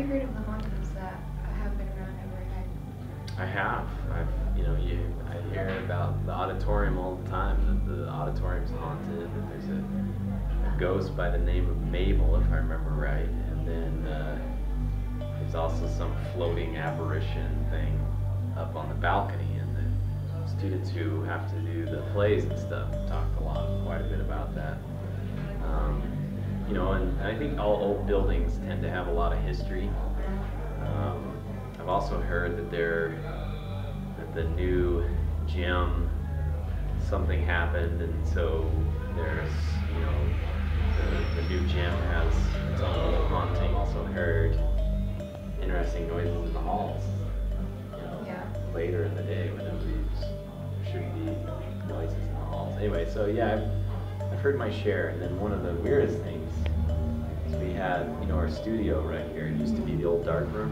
you heard of the hauntings that have been around Everhead? I have. I hear about the auditorium all the time. That the auditorium's haunted. That there's a ghost by the name of Mabel, if I remember right. And then there's also some floating apparition thing up on the balcony. And the students who have to do the plays and stuff talked quite a bit about that. And I think all old buildings tend to have a lot of history. I've also heard that the new gym, something happened, and so there's, the new gym has its own little haunting. Also heard interesting noises in the halls. Yeah. Later in the day when there shouldn't be noises in the halls. Anyway, so yeah, I've heard my share. And then one of the weirdest things is we had, our studio right here. It used to be the old dark room.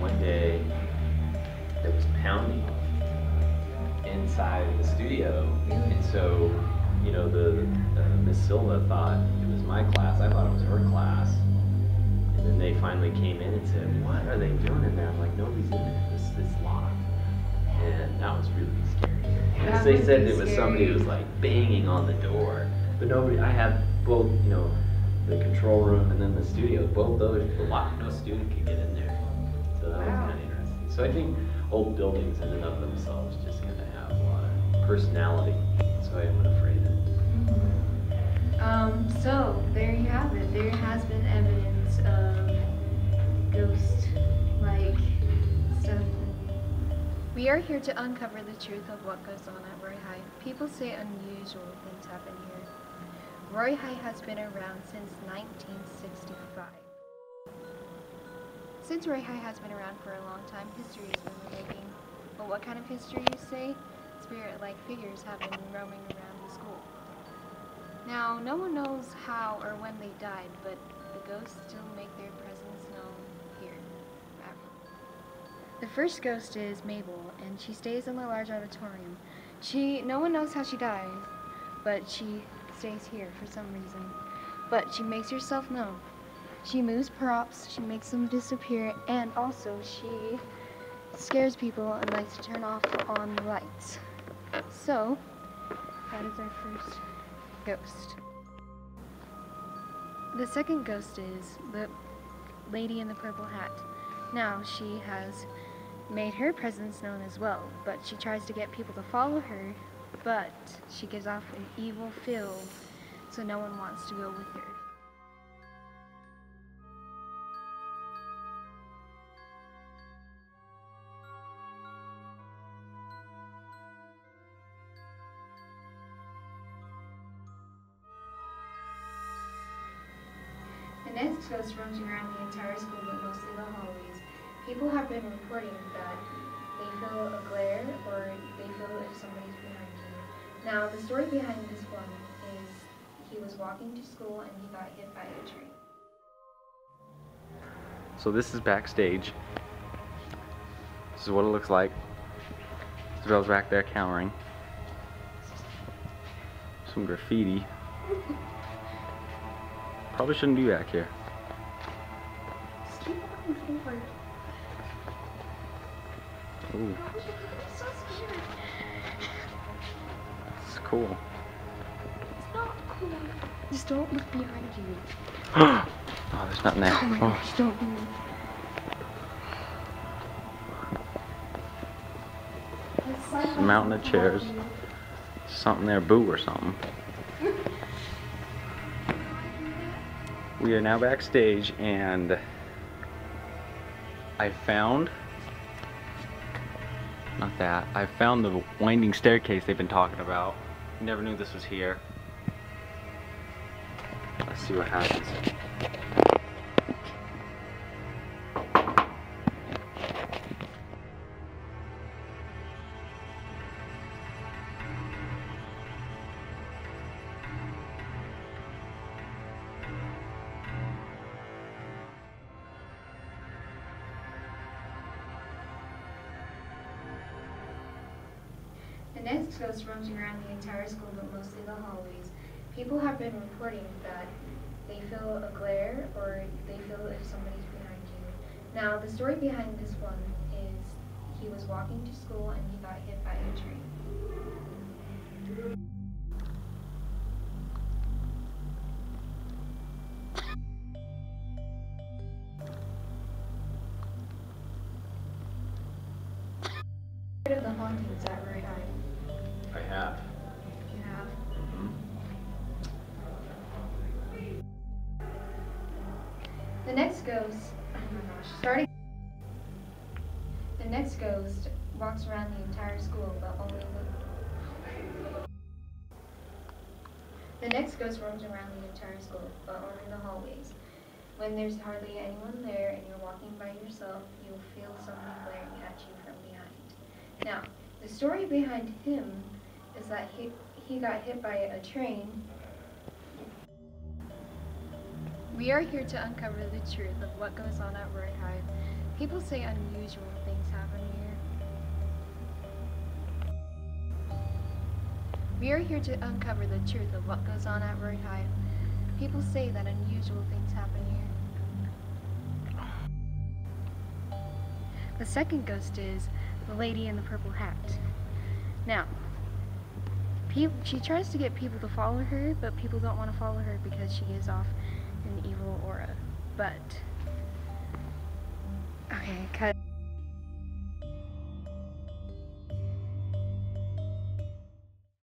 One day there was pounding inside the studio, and so the Miss Silva thought it was my class. I thought it was her class, and then they finally came in and said, "What are they doing in there?" I'm like, "Nobody's in there. It's locked." And that was really scary. And they said it was somebody who was like banging on the door, but nobody. I had both, the control room and then the studio. Both those were locked. No student could get in there. So that was kind of interesting. So I think old buildings in and of themselves just kind of have a lot of personality. So I am afraid of it. So there you have it. There has been evidence of ghost-like stuff. We are here to uncover the truth of what goes on at Roy High. People say unusual things happen here. Roy High has been around since 1965. Since Roy High has been around for a long time, history has been the making. But what kind of history, you say? Spirit-like figures have been roaming around the school. Now, no one knows how or when they died, but the ghosts still make their presence known here. The first ghost is Mabel, and she stays in the large auditorium. No one knows how she died, but she stays here for some reason. But she makes herself known. She moves props, she makes them disappear, and also she scares people and likes to turn off on the lights. So, that is our first ghost. The second ghost is the lady in the purple hat. Now, she has made her presence known as well, but she tries to get people to follow her, but she gives off an evil feel, so no one wants to go with her. The next ghost roams around the entire school, but mostly the hallways. People have been reporting that they feel a glare or they feel if somebody's behind you. Now, the story behind this one is he was walking to school and he got hit by a tree. So this is backstage. This is what it looks like. Isabel's back there cowering. Some graffiti. Probably shouldn't be back here. Just keep walking forward. Ooh. I'm so scared. It's cool. It's not cool. Just don't look behind you. Oh, there's nothing there. Oh my gosh, don't move. There's a mountain of chairs. Something there, boo or something. We are now backstage, and I found, not that, I found the winding staircase they've been talking about. Never knew this was here. Let's see what happens. The next ghost roams around the entire school, but mostly the hallways. People have been reporting that they feel a glare or they feel if somebody's behind you. Now, the story behind this one is he was walking to school and he got hit by a train. Heard of the hauntings at Roy High? I have. You have? Mhm. The next ghost, oh my gosh, starting. The next ghost walks around the entire school, but only the next ghost roams around the entire school, but only the hallways. When there's hardly anyone there and you're walking by yourself, you'll feel somebody glaring at you from behind. Now, the story behind him is that he got hit by a train. We are here to uncover the truth of what goes on at Roy High. People say unusual things happen here. We are here to uncover the truth of what goes on at Roy High. People say that unusual things happen here. The second ghost is the lady in the purple hat. Now, she tries to get people to follow her, but people don't want to follow her because she gives off an evil aura. But, okay, cut.